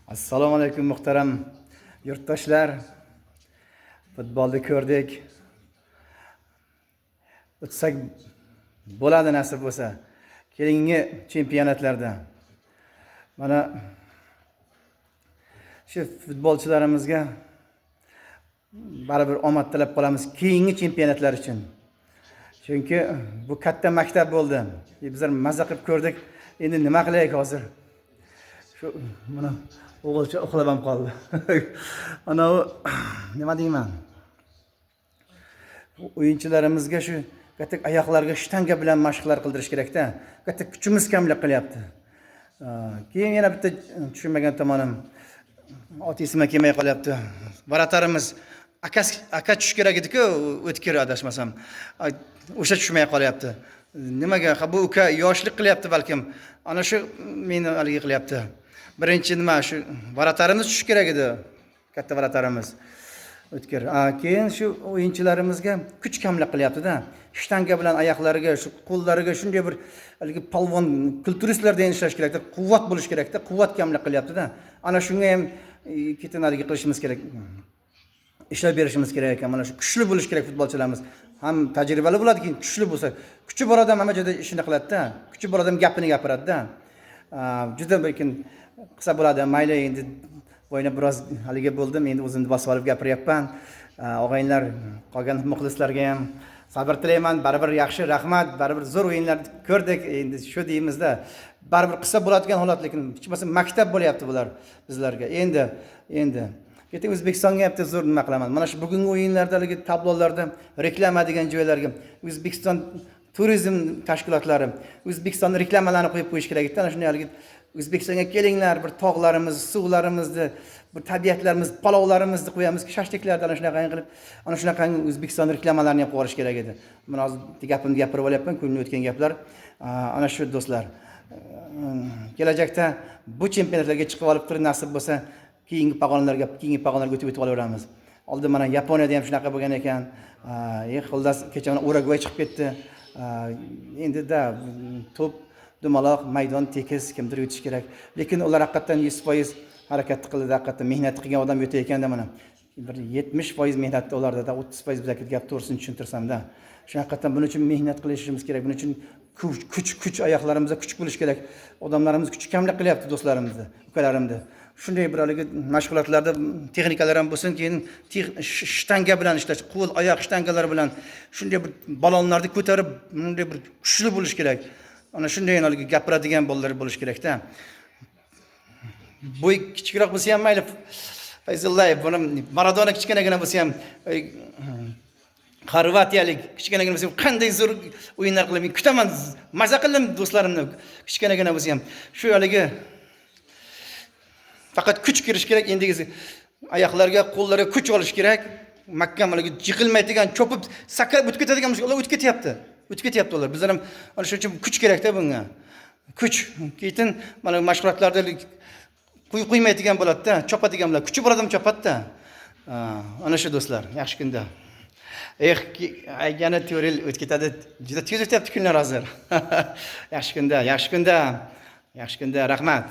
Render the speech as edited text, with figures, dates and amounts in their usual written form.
Assalomu alaykum muhtaram yurtdoshlar. Futbolni ko'rdik. O'tsak bo'ladi nasib bo'lsa. Keyingi chempionatlarda. Mana shu futbolchilarimizga baribir omad tilab qolamiz keyingi chempionatlar uchun. Chunki bu katta maktab bo'ldi. Bizlar mazza qilib ko'rdik. Endi nima qilaylik hozir? Shu mana o'g'ilcha uxlab ham qoldi. Ana nima deyman? O'yinchilarimizga shu katta oyoqlarga shtanga bilan mashqlar qildirish kerak-da. Katta kuchimiz kamlik qilyapti. Keyin yana bitta tushunmagan tomonim otisima kelmay qolyapti. Varatarimiz aka tushish kerak edi-ku, o'tkir adashmasam. O'sha tushmay qolyapti. Nimaga? Bu uka yoshlik qilyapti balkim. Ana shu meni haligi qilyapti. Birinchi nima shu varatarimiz tushish kerak edi. Katta varatarimiz. O'tkir. Keyin shu o'yinchilarimizga kuch kamlik qilyapti-da. Shtanga bilan oyoqlariga, shu qo'llariga shunday bir haligi palvon kulturistlardan ishlash kerak-da, quvvat bo'lish kerak-da, quvvat kamlik qilyapti-da. Ana shunga ham ketinaligi qilishimiz kerak. Ishlab berishimiz kerak ekan. Mana shu kuchli bo'lish kerak futbolchilarimiz. Ham tajribali bo'ladi, keyin kuchli bo'lsa, kuchi bor odam hamma joyda ishini qiladi-da. Kuchi bor odam gapini gapiradi-da. Juda lekin qilsa bo'ladi. Mayli, endi bo'yna biroz haliga bo'ldim, endi o'zimni bosib olib gapiryapman. Og'aylar, qolgan muxlislarga ham sabr tilayman. Baribir yaxshi, rahmat. Baribir zo'r o'yinlar ko'rdik. Endi shu deymizda. Baribir qilsa bo'ladigan holat, lekin hech bo'lmasa maktab bo'lyapti bular bizlarga. Endi keting O'zbekistonga ham zo'r nima qilaman. Mana shu bugungi o'yinlardagi tablolarda reklama degan joylarga O'zbekiston turizm tashkilotlari O'zbekistonning reklamalarini qo'yib qo'yish kerak edi. Ana shunday haligi O'zbekistonga kelinglar, bir tog'larimiz, suvlarimizni, bir tabiatlarimiz, palovlarimizni qo'yamiz, shashliklarda ana shunaqa qilib, ana shunaqa O'zbekiston reklamalarini ham qo'yish kerak edi. Men hozir gapimni gapirib olyapman, ko'nglimga o'tgan gaplar. Ana shu do'stlar. Kelajakda bu chempionatlarga chiqib olib turib nasib bo'lsa, keyingi pog'onalarga o'tib olaveramiz. Oldin mana Yaponiyada ham shunaqa bo'lgan ekan. Xullas kecha mana Urugvay chiqib ketdi. Endi to'p dumaloq, maydon tekis, kimdir o'tish kerak. Lekin ular haqiqatan 100% harakat qildi, haqiqatan mehnat qilgan odam o'tayotganda mana bir 70% mehnatda ularda, 30% bizga gap to'g'risini tushuntirsam-da. Shu haqiqatan buning uchun mehnat qilishimiz kerak. Buning uchun kuch oyoqlarimizda kuch bo'lish kerak. Odamlarimiz kuch kamlik qilyapti, do'stlarimizni, ukalarimni. Shunday bir haligi mashg'ulotlarda texnikalar ham bo'lsin, keyin shtanga bilan ishlash, qo'l, oyoq shtangalari bilan shunday bir balonlarni ko'tarib, bunday bir kuchli bo'lish kerak. Ana shunday haligi gapiradigan bolalar bo'lish kerak-da. Bo'y kichikroq bo'lsa ham mayli. Fayzullayev, buni Maradona kichkinagina bo'lsa ham, Xorvatiyalik kichkinagina bo'lsa ham qanday zo'r o'yinlar qilib kutaman. Maza qildim do'stlarimni. Kichkinagina bo'lsa ham shu haligi faqat kuch kirish kerak. Endigi oyoqlarga, qo'llarga kuch olish kerak. Mahkam haligi yiqilmaydigan, cho'pib, sakrab o'tib ketadigan ular o'tib ketyapti. Ular. Bizlar ham ana shuning uchun kuch kerak-da bunga. Kuch. Keyin mana mashg'ulotlarda qo'ymaydigan bo'ladi-da, chopadigan bo'ladi. Kuchi bor odam chopadi-da. Ana shu do'stlar, yaxshi kunda. Yana 4 yil o'tib ketadi. Juda tez o'tyapti kunlar hozir. Yaxshi kunda. Rahmat.